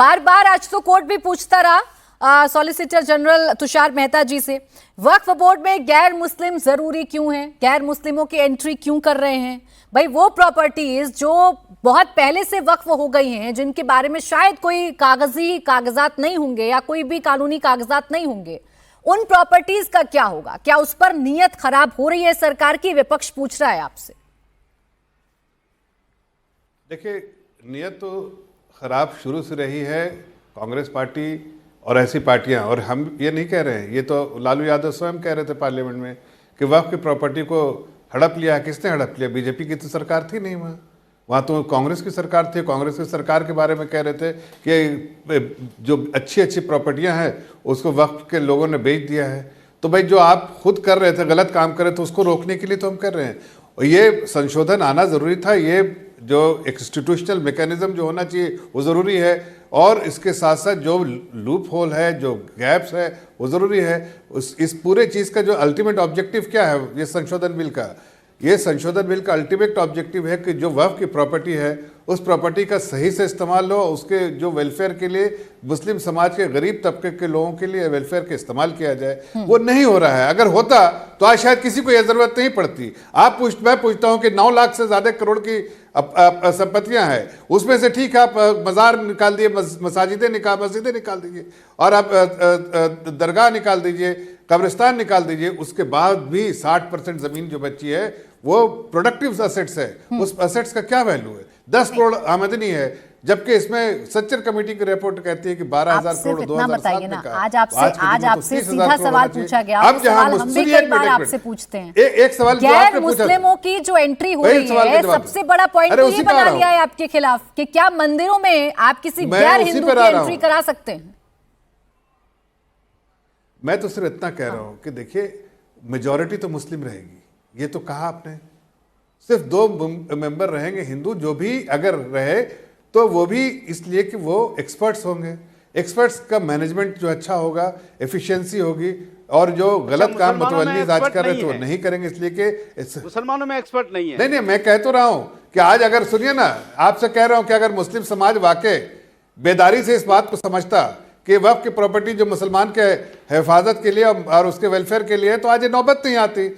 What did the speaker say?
बार बार आज तो कोर्ट भी पूछता रहा सॉलिसिटर जनरल तुषार मेहता जी से, वक्फ बोर्ड में गैर मुस्लिम जरूरी क्यों है, गैर मुस्लिमों की एंट्री क्यों कर रहे हैं? भाई वो प्रॉपर्टीज जो बहुत पहले से वक्फ हो गई हैं, जिनके बारे में शायद कोई कागजात नहीं होंगे या कोई भी कानूनी कागजात नहीं होंगे, उन प्रॉपर्टीज का क्या होगा? क्या उस पर नीयत खराब हो रही है सरकार की? विपक्ष पूछ रहा है आपसे। देखिए, नीयत तो खराब शुरू से रही है कांग्रेस पार्टी और ऐसी पार्टियां, और हम ये नहीं कह रहे हैं, ये तो लालू यादव स्वयं कह रहे थे पार्लियामेंट में कि वक्फ की प्रॉपर्टी को हड़प लिया। किसने हड़प लिया? बीजेपी की तो सरकार थी नहीं, वहाँ तो कांग्रेस की सरकार थी। कांग्रेस की सरकार के बारे में कह रहे थे कि जो अच्छी अच्छी प्रॉपर्टियां हैं उसको वक्फ के लोगों ने बेच दिया है। तो भाई जो आप खुद कर रहे थे, गलत काम कर रहे थे, उसको रोकने के लिए तो हम कर रहे हैं। और ये संशोधन आना ज़रूरी था। ये जो इंस्टीट्यूशनल मैकेनिज्म जो होना चाहिए वो ज़रूरी है, और इसके साथ साथ जो लूप होल है, जो गैप्स है, वो ज़रूरी है। इस पूरे चीज़ का जो अल्टीमेट ऑब्जेक्टिव क्या है ये संशोधन बिल का? ये संशोधन बिल का अल्टीमेट ऑब्जेक्टिव है कि जो वक्फ की प्रॉपर्टी है उस प्रॉपर्टी का सही से इस्तेमाल हो, उसके जो वेलफेयर के लिए, मुस्लिम समाज के गरीब तबके के लोगों के लिए वेलफेयर के इस्तेमाल किया जाए। वो नहीं हो रहा है। अगर होता तो आज शायद किसी को यह जरूरत नहीं पड़ती। मैं पूछता हूं कि 9 लाख से ज्यादा करोड़ की संपत्तियां हैं, उसमें से ठीक है आप मजार निकाल दिए, मस्जिदें निकाल दीजिए, और आप दरगाह निकाल दीजिए, कब्रिस्तान निकाल दीजिए, उसके बाद भी 60% जमीन जो बची है वो प्रोडक्टिव असेट्स है। उस असेट्स का क्या वैल्यू है? 10 करोड़ आमदनी है, जबकि इसमें सच्चर कमेटी की रिपोर्ट कहती है कि 12,000 करोड़ 2007 में कहा। आज आपसे सीधा सवाल पूछा गया। अब जहां हम भी कई बार आपसे पूछते हैं, एक सवाल गैर मुस्लिमों की जो एंट्री हो रही है, सबसे बड़ा पॉइंट तो ये बना लिया है आपके खिलाफ कि क्या मंदिरों में आप किसी गैर हिंदू की एंट्री करा सकते हैं? मैं तो सिर्फ इतना कह रहा हूं कि देखिए, मेजॉरिटी तो मुस्लिम रहेगी, ये तो कहा आपने। सिर्फ 2 मेंबर रहेंगे हिंदू, जो भी अगर रहे तो वो भी इसलिए कि वो एक्सपर्ट्स होंगे। एक्सपर्ट्स का मैनेजमेंट जो अच्छा होगा, एफिशिएंसी होगी, और जो गलत काम मतवल्ली आज कर रहे थे वो नहीं करेंगे, इसलिए कि मुसलमानों में एक्सपर्ट नहीं है। नहीं, मैं कह तो रहा हूं कि आज अगर सुनिए ना, आपसे कह रहा हूं कि अगर मुस्लिम समाज वाकई बेदारी से इस बात को समझता कि वक्फ की प्रॉपर्टी जो मुसलमान के हिफाजत के लिए और उसके वेलफेयर के लिए है, तो आज ये नौबत नहीं आती।